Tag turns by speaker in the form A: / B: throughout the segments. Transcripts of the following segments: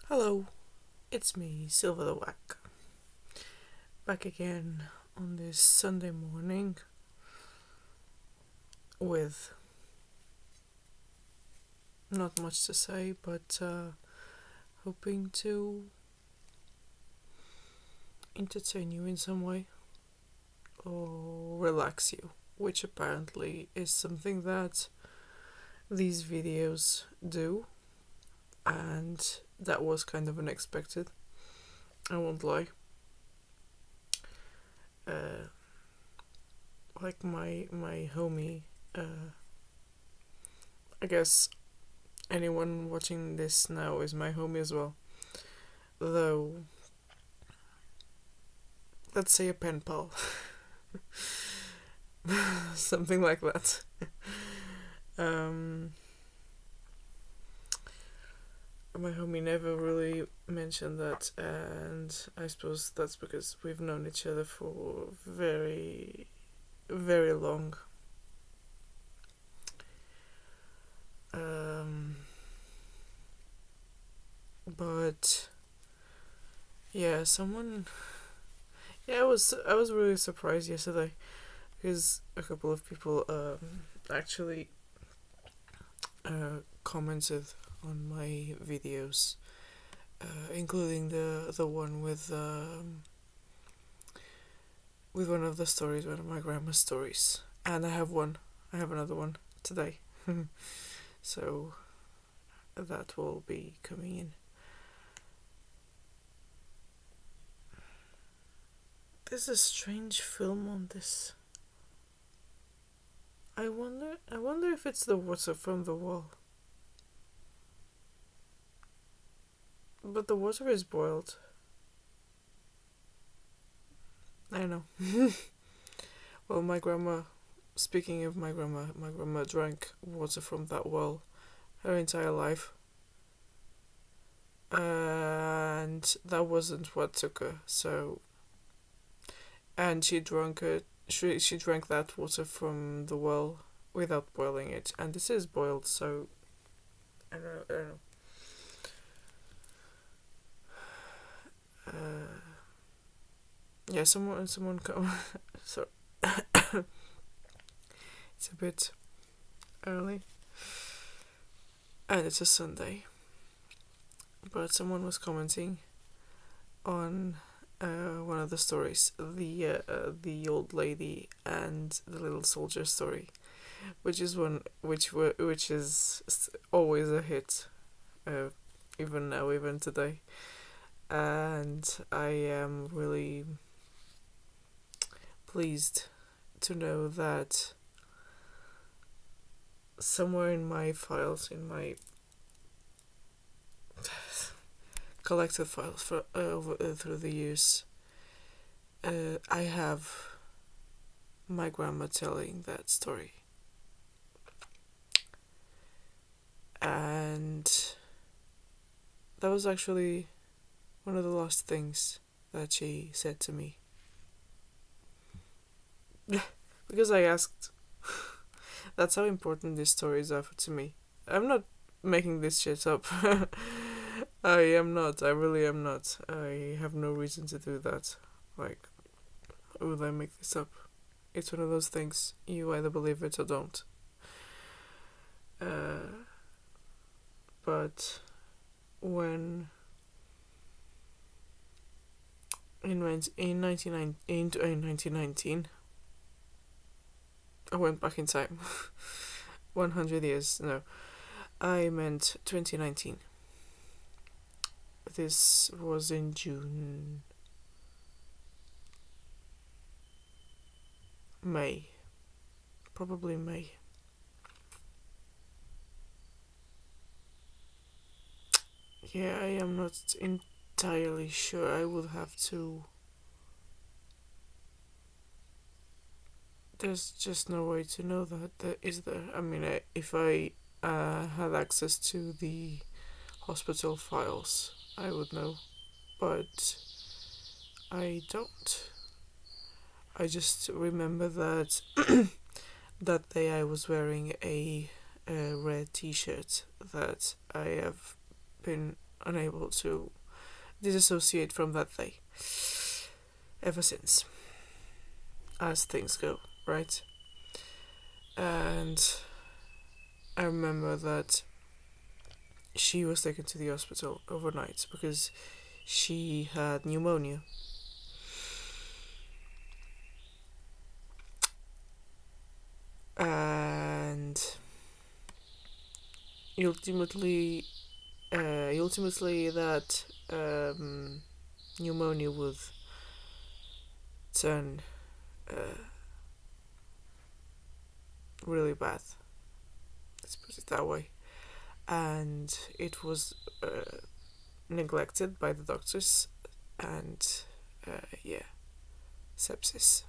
A: Hello, it's me, Silver the Wack, back again on this Sunday morning with not much to say, but hoping to entertain you in some way or relax you, which apparently is something that these videos do, and that was kind of unexpected, I won't lie. Like my homie, I guess anyone watching this now is my homie as well, though let's say a pen pal. Something like that. um my homie never really mentioned that, and I suppose that's because we've known each other for very, very long. But yeah, I was really surprised yesterday because a couple of people actually commented on my videos, including the one with one of the stories, one of my grandma's stories, and I have another one today, so that will be coming in. There's a strange film on this. I wonder if it's the water from the wall. But the water is boiled. I know. Well, speaking of my grandma drank water from that well her entire life. And that wasn't what took her, so. And she drank that water from the well without boiling it. And this is boiled, so. I don't know. Yeah, someone come. So it's a bit early, and it's a Sunday. But someone was commenting on one of the stories, the old lady and the little soldier story, which is always a hit, even now, even today, and I am really pleased to know that somewhere in my files, in my collected files through the years, I have my grandma telling that story, and that was actually one of the last things that she said to me. Because I asked. That's how important these stories are to me. I'm not making this shit up. I am not. I really am not. I have no reason to do that. Like, why would I make this up? It's one of those things. You either believe it or don't. But when in 1919, I went back in time. 100 years. No, I meant 2019. This was in June. May. Probably May. Yeah, I am not entirely sure. I would have to. There's just no way to know that, is there? I mean, if I had access to the hospital files, I would know, but I don't. I just remember that that day I was wearing a red t-shirt that I have been unable to disassociate from that day ever since, as things go, right? And I remember that she was taken to the hospital overnight because she had pneumonia. And ultimately that pneumonia would turn really bad. Let's put it that way. And it was neglected by the doctors, and yeah, sepsis.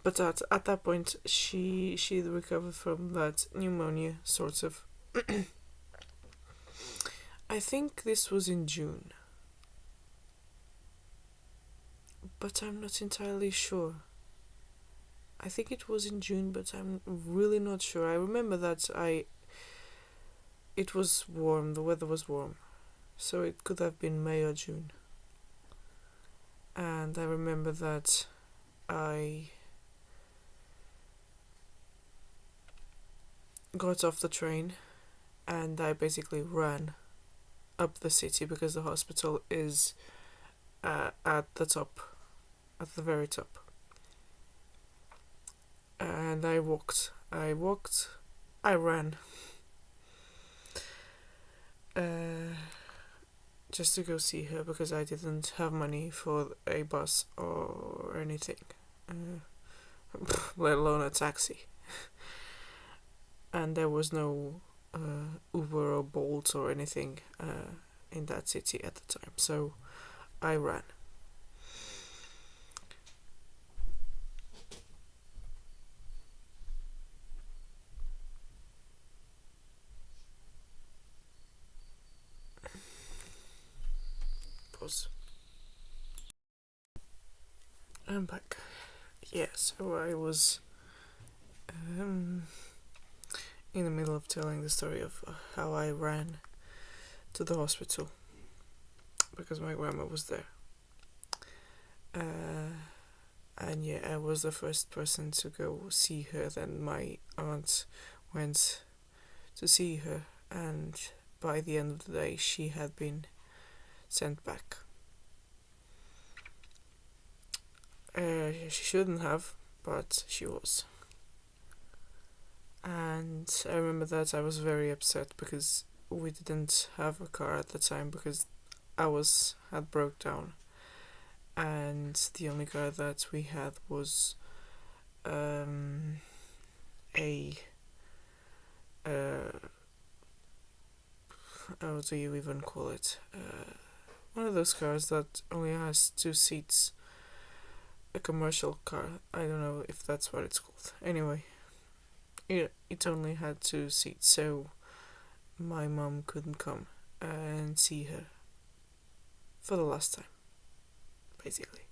A: But at that point, she recovered from that pneumonia, sort of. I think this was in June, but I'm not entirely sure. I think it was in June, but I'm really not sure. I remember that it was warm, the weather was warm, so it could have been May or June. And I remember that I got off the train and I basically ran up the city because the hospital is at the top, at the very top. And I ran. Just to go see her because I didn't have money for a bus or anything, let alone a taxi. And there was no Uber or Bolt or anything in that city at the time, so I ran. Pause. I'm back. Yeah, so I was in the middle of telling the story of how I ran to the hospital because my grandma was there. And yeah, I was the first person to go see her. Then my aunt went to see her, and by the end of the day, she had been sent back. She shouldn't have, but she was. And I remember that I was very upset because we didn't have a car at the time because ours had broke down, and the only car that we had was a how do you even call it? One of those cars that only has 2 seats. A commercial car. I don't know if that's what it's called. Anyway, it only had 2 seats, so my mom couldn't come and see her for the last time, basically.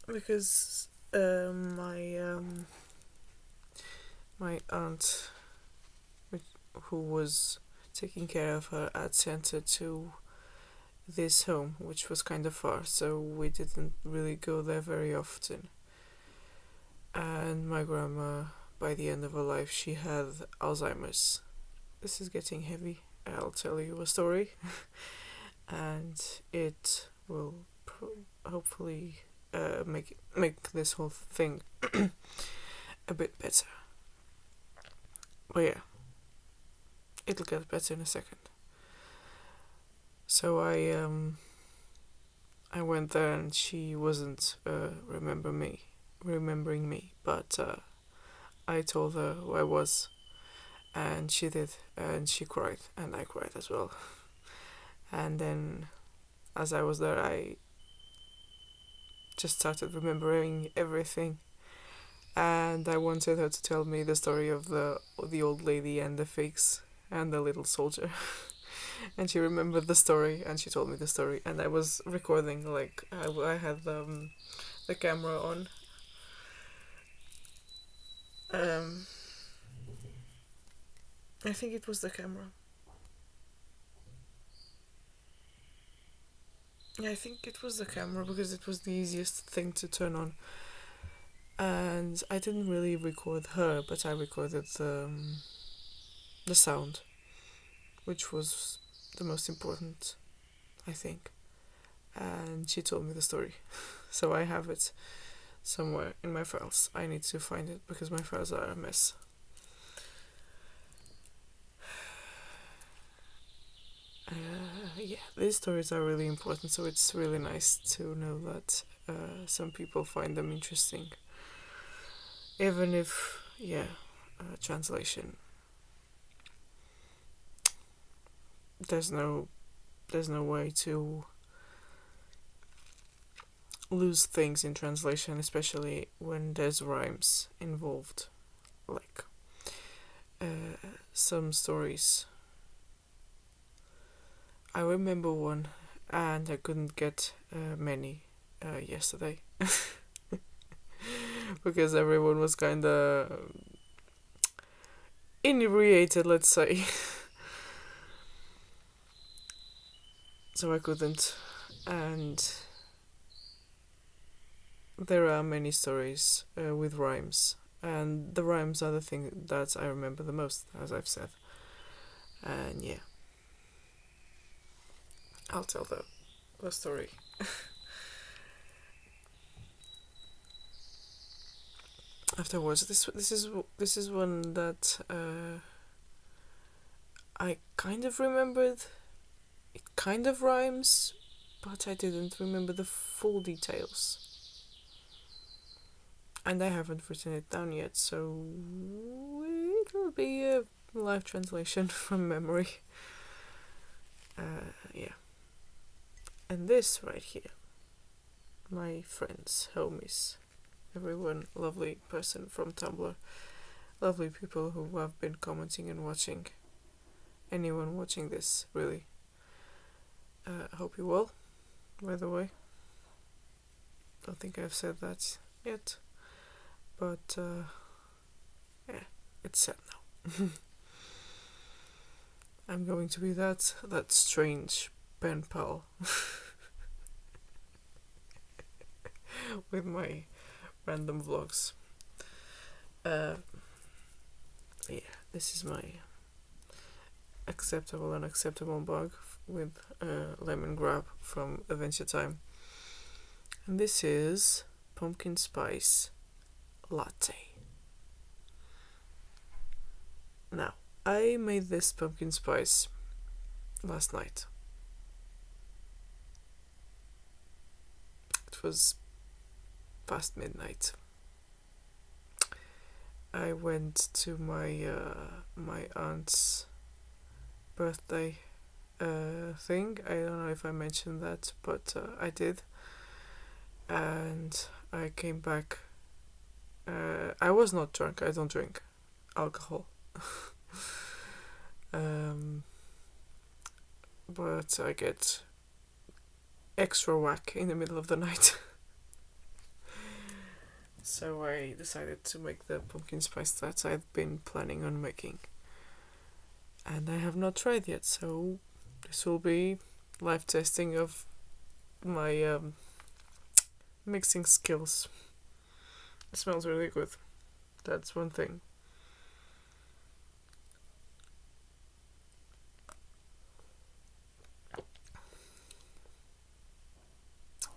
A: Because my aunt, who was taking care of her, had sent her to this home, which was kind of far, so we didn't really go there very often. And my grandma, by the end of her life, she had Alzheimer's. This is getting heavy. I'll tell you a story, and it will hopefully make this whole thing a bit better. But yeah, it'll get better in a second. So I went there and she wasn't remembering me, but I told her who I was, and she did, and she cried, and I cried as well. And then, as I was there, I just started remembering everything, and I wanted her to tell me the story of the old lady and the figs and the little soldier. And she remembered the story, and she told me the story, and I was recording, like, I had the camera on. Um, I think it was the camera. Yeah, I think it was the camera because it was the easiest thing to turn on. And I didn't really record her, but I recorded the sound, which was the most important, I think. And she told me the story. So I have it somewhere in my files. I need to find it because my files are a mess. Yeah, these stories are really important, so it's really nice to know that some people find them interesting. Even if, yeah, translation. There's no way to lose things in translation, especially when there's rhymes involved. Like some stories. I remember one, and I couldn't get many yesterday because everyone was kind of inebriated, let's say. So I couldn't. And there are many stories with rhymes, and the rhymes are the thing that I remember the most, as I've said. And yeah, I'll tell the story. Afterwards, this is one that I kind of remembered. It kind of rhymes, but I didn't remember the full details. And I haven't written it down yet, so it'll be a live translation from memory. Yeah. And this right here, my friends, homies, everyone, lovely person from Tumblr, lovely people who have been commenting and watching. Anyone watching this, really. Hope you well, by the way. Don't think I've said that yet. But, yeah, it's sad now. I'm going to be that strange pen pal with my random vlogs. Yeah, this is my acceptable and unacceptable mug with lemon grab from Adventure Time. And this is Pumpkin Spice Latte. Now, I made this pumpkin spice last night. It was past midnight. I went to my aunt's birthday thing. I don't know if I mentioned that, but I did. And I came back. I was not drunk. I don't drink alcohol. But I get extra whack in the middle of the night. So I decided to make the pumpkin spice that I've been planning on making. And I have not tried yet, so this will be live testing of my mixing skills. It smells really good. That's one thing.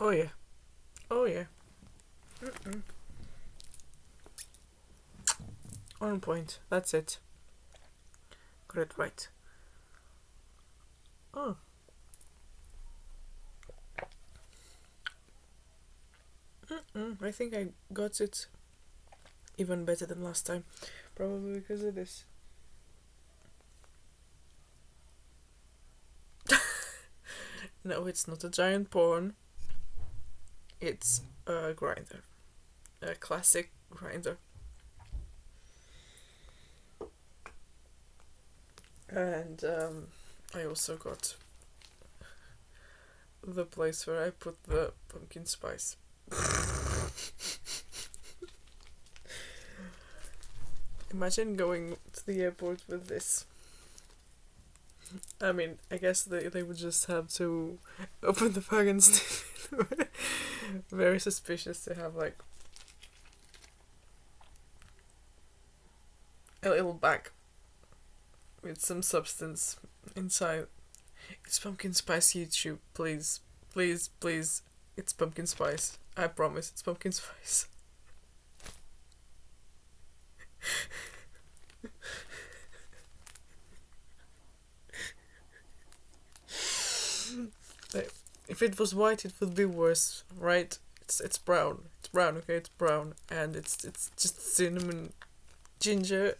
A: Oh yeah. Oh yeah. On point. That's it. Got it right. Oh. I think I got it even better than last time. Probably because of this. No, it's not a giant pawn. It's a grinder. A classic grinder. And I also got the place where I put the pumpkin spice. Imagine going to the airport with this. I mean, I guess they would just have to open the bag and sniff it. Very suspicious to have like a little bag with some substance inside. It's pumpkin spice YouTube, please. Please, please. It's pumpkin spice. I promise it's pumpkin spice. If it was white, it would be worse, right? It's brown. It's brown. Okay, it's brown, and it's just cinnamon, ginger,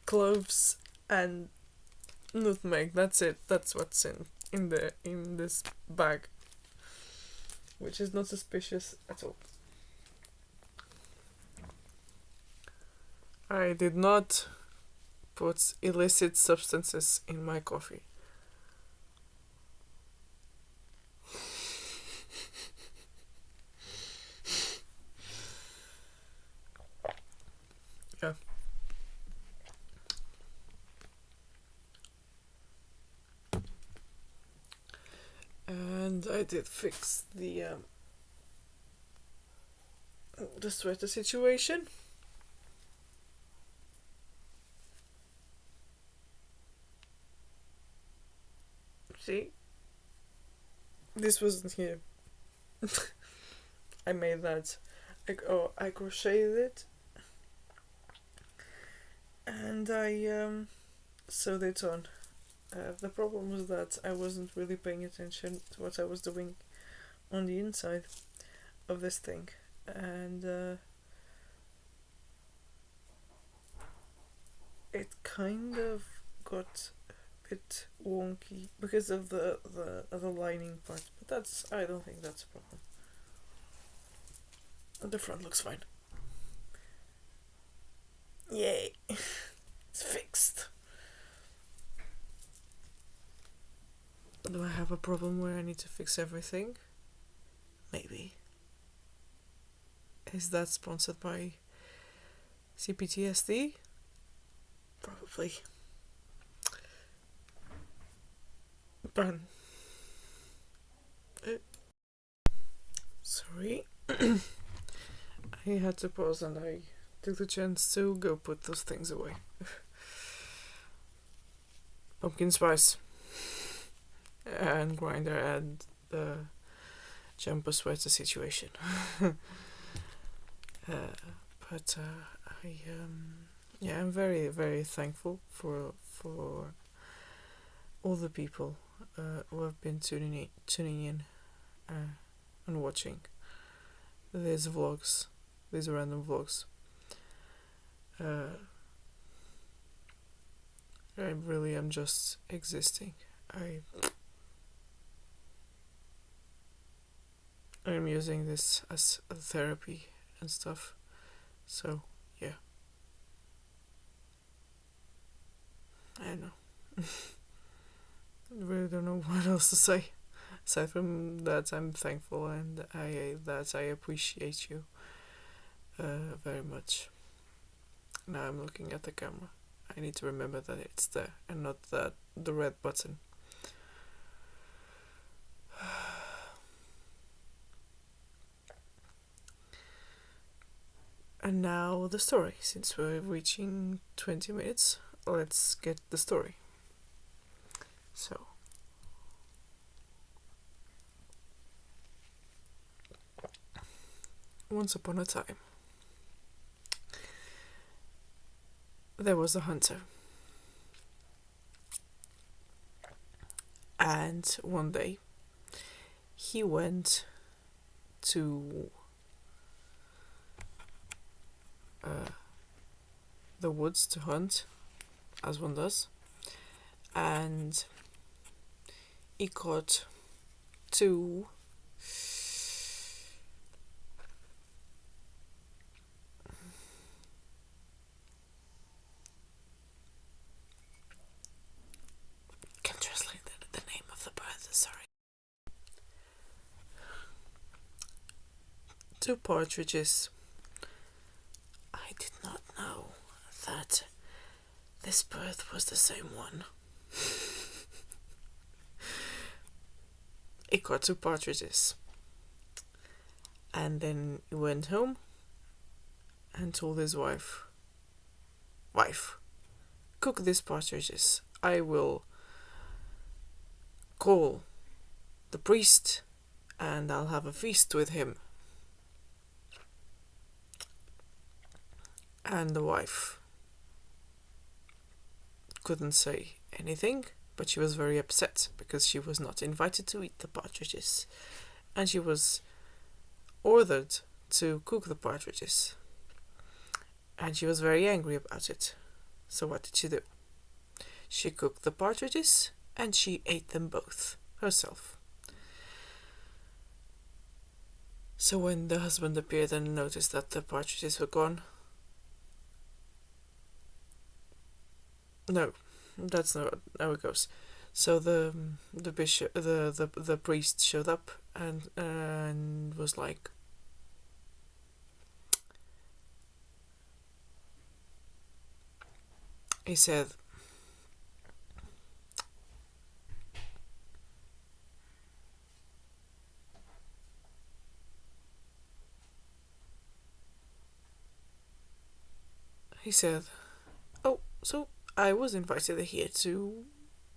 A: cloves, and nutmeg. That's it. That's what's in this bag, which is not suspicious at all. I did not put illicit substances in my coffee. Yeah. And I did fix the sweater situation. See? This wasn't here. I made that. I crocheted it. And I sewed it on. The problem was that I wasn't really paying attention to what I was doing on the inside of this thing. And it kind of got bit wonky because of the lining part, but I don't think that's a problem. The front looks fine. Yay! It's fixed. Do I have a problem where I need to fix everything? Maybe. Is that sponsored by CPTSD? Probably. Burn. Sorry. I had to pause and I took the chance to go put those things away. Pumpkin spice. And grinder and the jumper sweater situation. But I'm very, very thankful for all the people who have been tuning in and watching these vlogs, these random vlogs. I really am just existing. I'm using this as a therapy and stuff. So, yeah. I don't know. I really don't know what else to say. Aside from that, I'm thankful and that I appreciate you very much. Now I'm looking at the camera. I need to remember that it's there and not the red button. And now the story. Since we're reaching 20 minutes, let's get the story. So, once upon a time, there was a hunter. And one day, he went to the woods to hunt, as one does, and he caught two can't translate 2 partridges. I did not know that this bird was the same one. He caught 2 partridges. And then he went home and told his wife, cook these partridges. I will call the priest and I'll have a feast with him. And the wife couldn't say anything, but she was very upset because she was not invited to eat the partridges. And she was ordered to cook the partridges. And she was very angry about it. So what did she do? She cooked the partridges and she ate them both herself. So when the husband appeared and noticed that the partridges were gone, no, that's not how it goes. So the bishop, the priest showed up and was like, he said, oh, so I was invited here to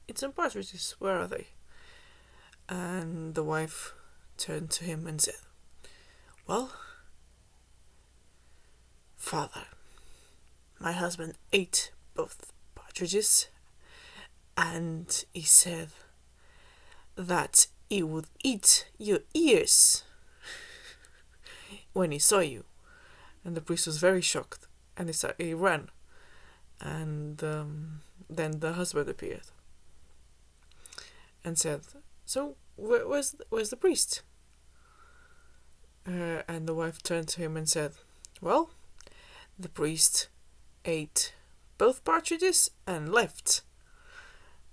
A: eat some partridges. Where are they? And the wife turned to him and said, well, father, my husband ate both partridges and he said that he would eat your ears when he saw you. And the priest was very shocked and he ran. And then the husband appeared and said, so where's the priest? And the wife turned to him and said, well, the priest ate both partridges and left.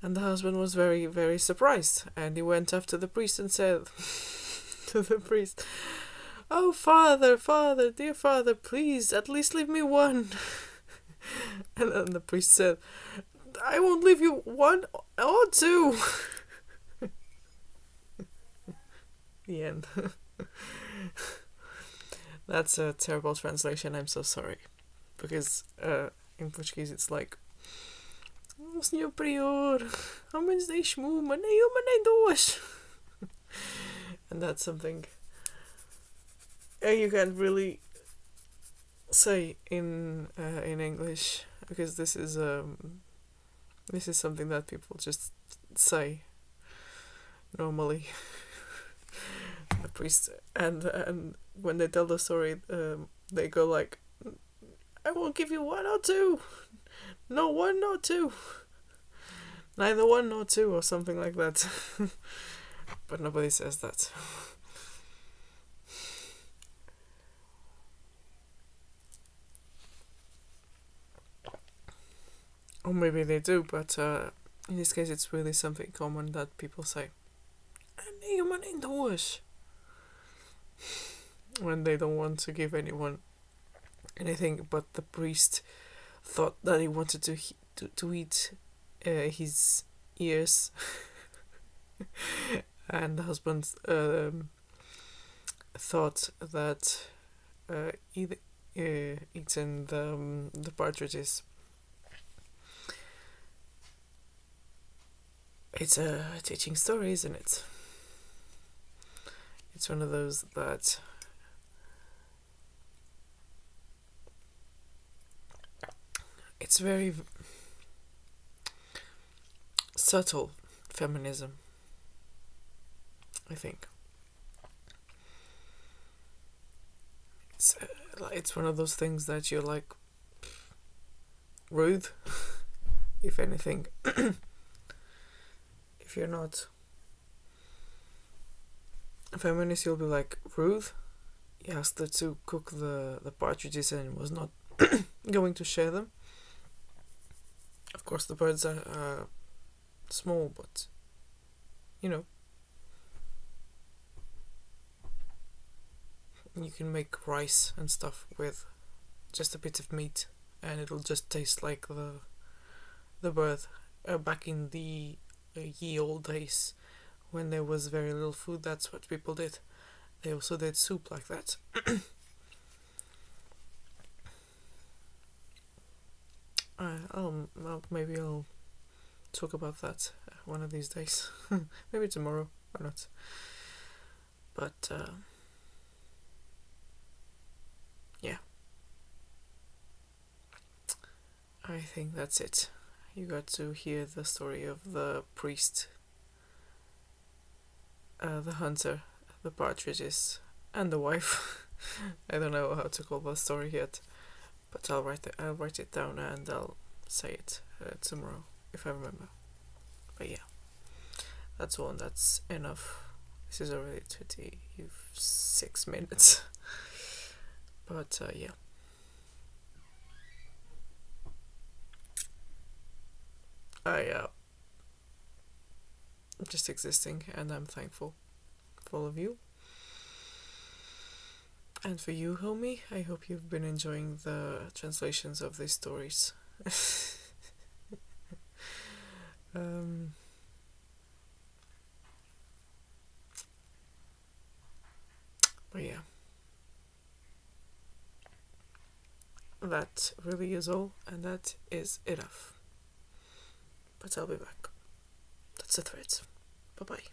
A: And the husband was very, very surprised, and he went after the priest and said to the priest, oh, father, dear father, please, at least leave me one. And then the priest said, I won't leave you 1 or 2. The end. That's a terrible translation, I'm so sorry. Because in Portuguese it's like, oh, senhor prior, ao menos deixe-me uma, nem uma nem duas. And that's something you can't really say in English, because this is something that people just say normally. The priest and when they tell the story, they go like, I won't give you 1 or 2, no 1 nor 2, neither 1 nor 2, or something like that. But nobody says that. Or maybe they do, but in this case it's really something common that people say. When they don't want to give anyone anything, but the priest thought that he wanted to eat his ears. And the husband thought that eating the partridges. It's a teaching story, isn't it? It's one of those that it's very subtle feminism, I think. It's one of those things that you're like, rude, if anything. If you're not a feminist, you'll be like, rude. He asked her to cook the partridges and was not going to share them. Of course, the birds are small, but You can make rice and stuff with just a bit of meat, and it'll just taste like the bird. Back in the ye old days, when there was very little food, that's what people did. They also did soup like that. Maybe I'll talk about that one of these days. Maybe tomorrow, or not. But yeah, I think that's it. You got to hear the story of the priest, the hunter, the partridges, and the wife. I don't know how to call the story yet, but I'll write it down and I'll say it tomorrow if I remember. But yeah, that's all. That's enough. This is already 26 minutes. But yeah. I'm just existing, and I'm thankful for all of you. And for you, homie, I hope you've been enjoying the translations of these stories. um, but yeah, that really is all, and that is enough. But I'll be back. That's the thread. Bye bye.